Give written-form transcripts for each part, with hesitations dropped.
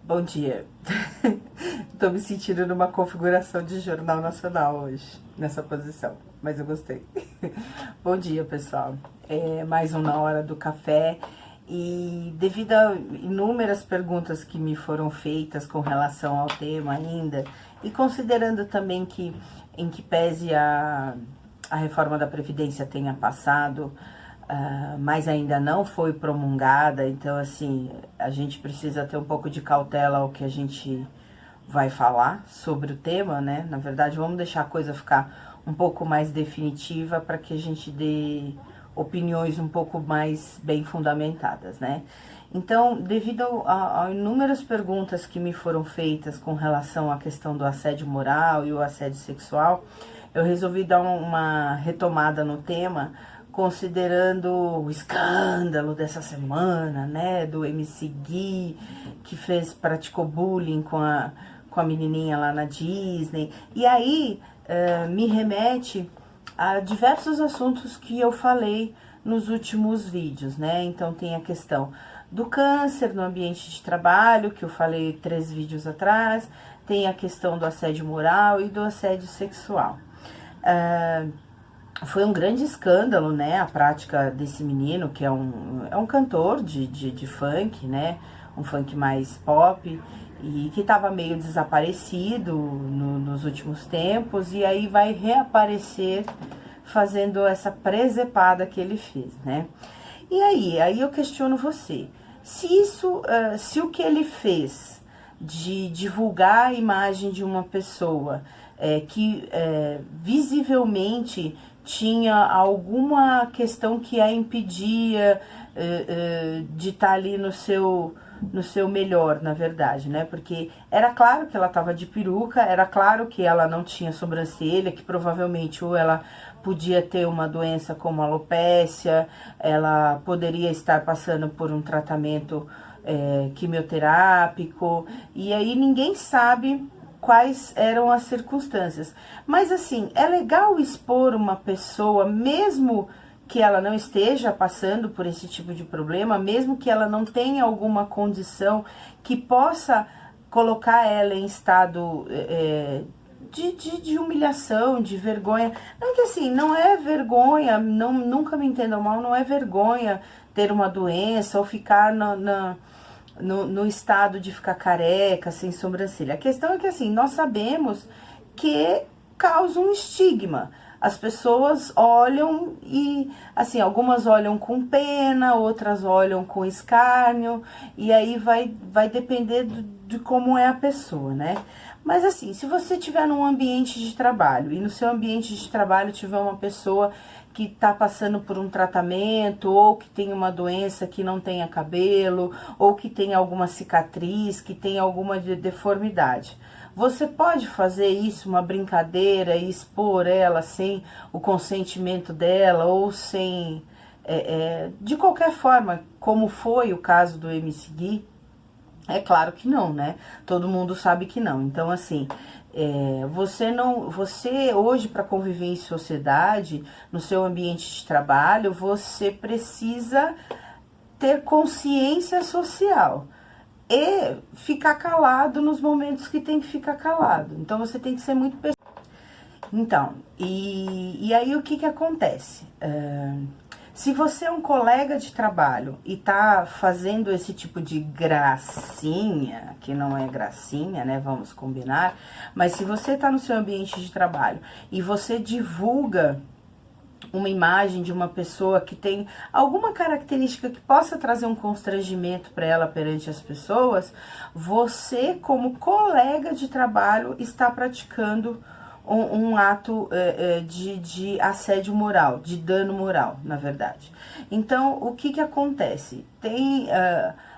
Bom dia. Tô me sentindo numa configuração de Jornal Nacional hoje, nessa posição, mas eu gostei. Bom dia, pessoal. Mais um Na Hora do Café. E devido a inúmeras perguntas que me foram feitas com relação ao tema ainda, e considerando também que, em que pese a reforma da Previdência tenha passado, mas ainda não foi promulgada, então assim, a gente precisa ter um pouco de cautela ao que a gente vai falar sobre o tema, né? Na verdade, vamos deixar a coisa ficar um pouco mais definitiva para que a gente dê opiniões um pouco mais bem fundamentadas, né? Então, devido a inúmeras perguntas que me foram feitas com relação à questão do assédio moral e o assédio sexual, eu resolvi dar uma retomada no tema, considerando o escândalo dessa semana, né, do MC Gui, que praticou bullying com a menininha lá na Disney. E aí, me remete a diversos assuntos que eu falei nos últimos vídeos, né? Então, tem a questão do câncer no ambiente de trabalho, que eu falei 3 vídeos atrás, tem a questão do assédio moral e do assédio sexual. Foi um grande escândalo, né, a prática desse menino, que é um cantor de funk, né, um funk mais pop, e que estava meio desaparecido nos últimos tempos, e aí vai reaparecer fazendo essa presepada que ele fez, né. E aí eu questiono você, se o que ele fez de divulgar a imagem de uma pessoa que visivelmente tinha alguma questão que a impedia de estar ali no seu melhor, na verdade, né? Porque era claro que ela estava de peruca, era claro que ela não tinha sobrancelha, que provavelmente ou ela podia ter uma doença como alopécia, ela poderia estar passando por um tratamento quimioterápico, e aí ninguém sabe quais eram as circunstâncias. Mas assim, é legal expor uma pessoa, mesmo que ela não esteja passando por esse tipo de problema, mesmo que ela não tenha alguma condição que possa colocar ela em estado de humilhação, de vergonha. Não que assim, não é vergonha, nunca me entendam mal, não é vergonha ter uma doença ou ficar no estado de ficar careca, sem sobrancelha. A questão é que assim, nós sabemos que causa um estigma. As pessoas olham e, assim, algumas olham com pena, outras olham com escárnio, e aí vai depender de como é a pessoa, né? Mas assim, se você estiver num ambiente de trabalho, e no seu ambiente de trabalho tiver uma pessoa que está passando por um tratamento, ou que tem uma doença que não tenha cabelo, ou que tem alguma cicatriz, que tem alguma deformidade. Você pode fazer isso, uma brincadeira, e expor ela sem o consentimento dela, ou sem... de qualquer forma, como foi o caso do MC Gui? É claro que não, né? Todo mundo sabe que não. Então, assim... você hoje, para conviver em sociedade, no seu ambiente de trabalho, você precisa ter consciência social e ficar calado nos momentos que tem que ficar calado. Então você tem que ser muito... Então, e aí o que acontece? Se você é um colega de trabalho e tá fazendo esse tipo de gracinha, que não é gracinha, né, vamos combinar, mas se você tá no seu ambiente de trabalho e você divulga uma imagem de uma pessoa que tem alguma característica que possa trazer um constrangimento para ela perante as pessoas, você, como colega de trabalho, está praticando um ato de assédio moral, de dano moral, na verdade. Então, o que acontece? Tem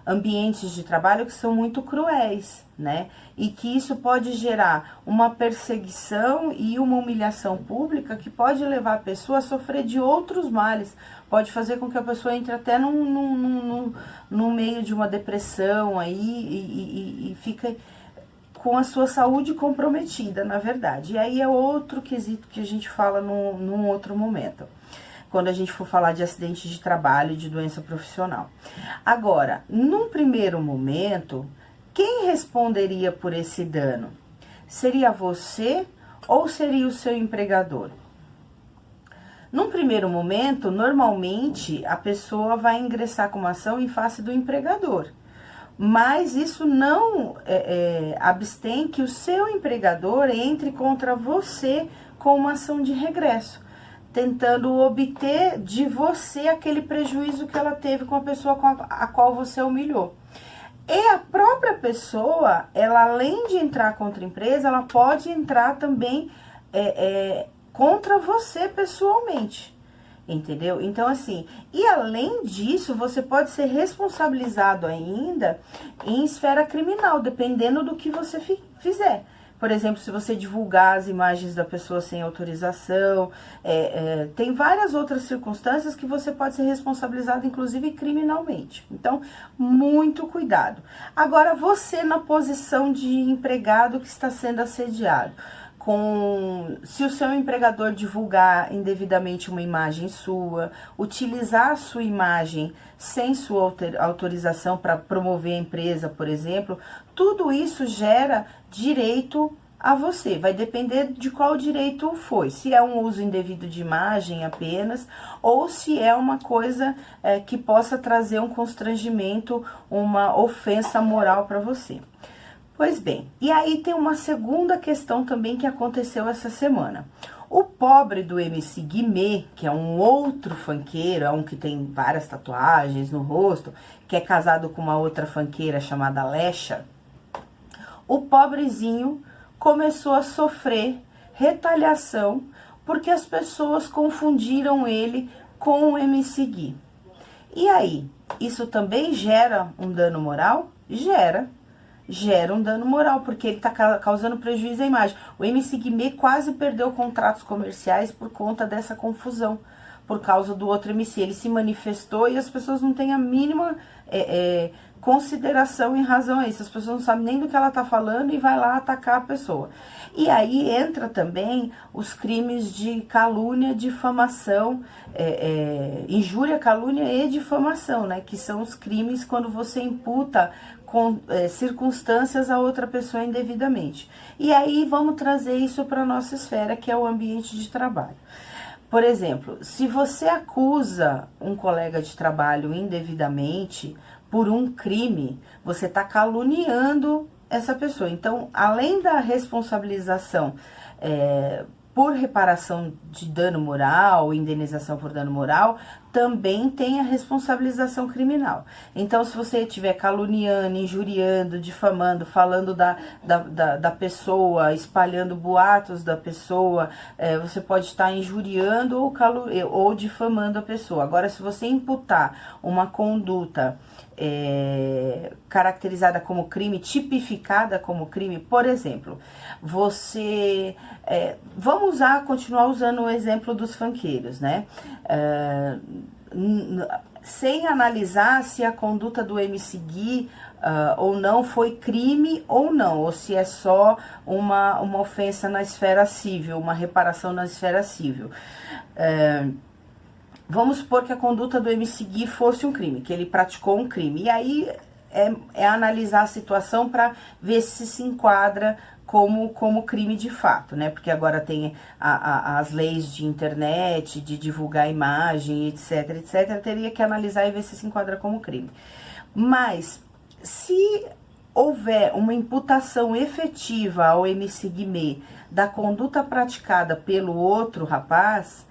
ambientes de trabalho que são muito cruéis, né? E que isso pode gerar uma perseguição e uma humilhação pública que pode levar a pessoa a sofrer de outros males. Pode fazer com que a pessoa entre até no meio de uma depressão aí e fica com a sua saúde comprometida, na verdade. E aí é outro quesito que a gente fala num outro momento, quando a gente for falar de acidente de trabalho e de doença profissional. Agora, num primeiro momento, Quem responderia por esse dano? Seria você ou seria o seu empregador? Num primeiro momento, normalmente, a pessoa vai ingressar com uma ação em face do empregador. Mas isso não abstém que o seu empregador entre contra você com uma ação de regresso, tentando obter de você aquele prejuízo que ela teve com a pessoa a qual você humilhou. E a própria pessoa, ela além de entrar contra a empresa, ela pode entrar também contra você pessoalmente, entendeu? Então, assim, e além disso, você pode ser responsabilizado ainda em esfera criminal, dependendo do que você fizer. Por exemplo, se você divulgar as imagens da pessoa sem autorização, tem várias outras circunstâncias que você pode ser responsabilizado, inclusive criminalmente. Então, muito cuidado. Agora, você na posição de empregado que está sendo assediado, se o seu empregador divulgar indevidamente uma imagem sua, utilizar a sua imagem sem sua autorização para promover a empresa, por exemplo, tudo isso gera direito a você. Vai depender de qual direito foi, se é um uso indevido de imagem apenas, ou se é uma coisa que possa trazer um constrangimento, uma ofensa moral para você. Pois bem, e aí tem uma segunda questão também que aconteceu essa semana. O pobre do MC Guimê, que é um outro funkeiro, é um que tem várias tatuagens no rosto, que é casado com uma outra funkeira chamada Lecha, o pobrezinho começou a sofrer retaliação porque as pessoas confundiram ele com o MC Gui. E aí, isso também gera um dano moral? Gera um dano moral, porque ele está causando prejuízo à imagem. O MC Guimê quase perdeu contratos comerciais por conta dessa confusão, por causa do outro MC. Ele se manifestou e as pessoas não têm a mínima consideração em razão a isso. As pessoas não sabem nem do que ela está falando e vai lá atacar a pessoa. E aí entra também os crimes de calúnia, difamação, injúria, calúnia e difamação, né? Que são os crimes quando você imputa circunstâncias a outra pessoa indevidamente. E aí vamos trazer isso para a nossa esfera, que é o ambiente de trabalho. Por exemplo, se você acusa um colega de trabalho indevidamente por um crime, você está caluniando essa pessoa. Então, além da responsabilização por reparação de dano moral, indenização por dano moral, também tem a responsabilização criminal. Então, se você estiver caluniando, injuriando, difamando, falando da pessoa, espalhando boatos da pessoa, você pode estar injuriando ou difamando a pessoa. Agora, se você imputar uma conduta caracterizada como crime, tipificada como crime, por exemplo, você... vamos continuar usando o exemplo dos funkeiros, né? Sem analisar se a conduta do MC Gui ou não foi crime ou não, ou se é só uma ofensa na esfera civil, uma reparação na esfera civil. Vamos supor que a conduta do MC Gui fosse um crime, que ele praticou um crime. E aí é analisar a situação para ver se enquadra como crime de fato, né? Porque agora tem as leis de internet, de divulgar imagem, etc, etc. Teria que analisar e ver se enquadra como crime. Mas, se houver uma imputação efetiva ao MC Guimê da conduta praticada pelo outro rapaz...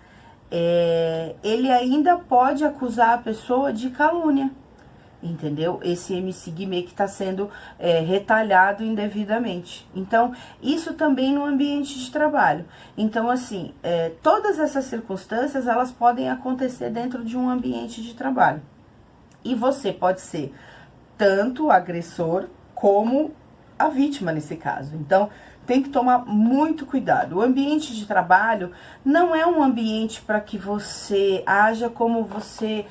ele ainda pode acusar a pessoa de calúnia, entendeu? Esse MC Guimê que está sendo retalhado indevidamente. Então, isso também no ambiente de trabalho. Então, assim, todas essas circunstâncias, elas podem acontecer dentro de um ambiente de trabalho. E você pode ser tanto o agressor como a vítima nesse caso. Então, tem que tomar muito cuidado. O ambiente de trabalho não é um ambiente para que você haja como você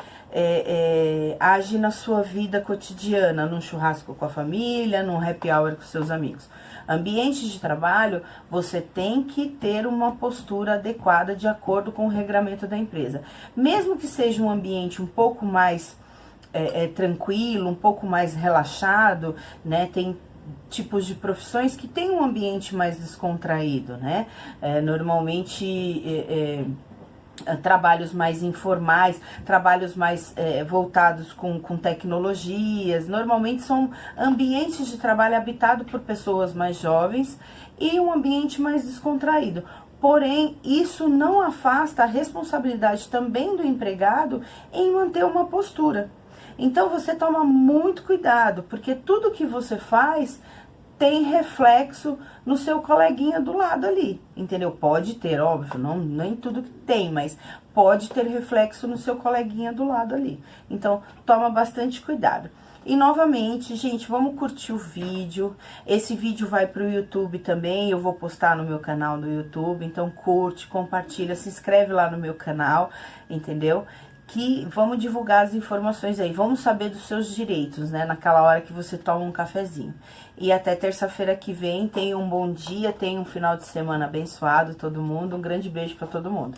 age na sua vida cotidiana, num churrasco com a família, num happy hour com seus amigos. Ambiente de trabalho, você tem que ter uma postura adequada de acordo com o regramento da empresa. Mesmo que seja um ambiente um pouco mais tranquilo, um pouco mais relaxado, né? Tem tipos de profissões que tem um ambiente mais descontraído, né? Normalmente trabalhos mais informais, trabalhos mais voltados com tecnologias, normalmente são ambientes de trabalho habitado por pessoas mais jovens e um ambiente mais descontraído. Porém, isso não afasta a responsabilidade também do empregado em manter uma postura. Então, você toma muito cuidado, porque tudo que você faz tem reflexo no seu coleguinha do lado ali, entendeu? Pode ter, óbvio, não, nem tudo que tem, mas pode ter reflexo no seu coleguinha do lado ali. Então, toma bastante cuidado. E, novamente, gente, vamos curtir o vídeo. Esse vídeo vai para o YouTube também, eu vou postar no meu canal do YouTube. Então, curte, compartilha, se inscreve lá no meu canal, entendeu? Que vamos divulgar as informações aí, vamos saber dos seus direitos, né, naquela hora que você toma um cafezinho. E até terça-feira que vem, tenha um bom dia, tenha um final de semana abençoado todo mundo, um grande beijo para todo mundo.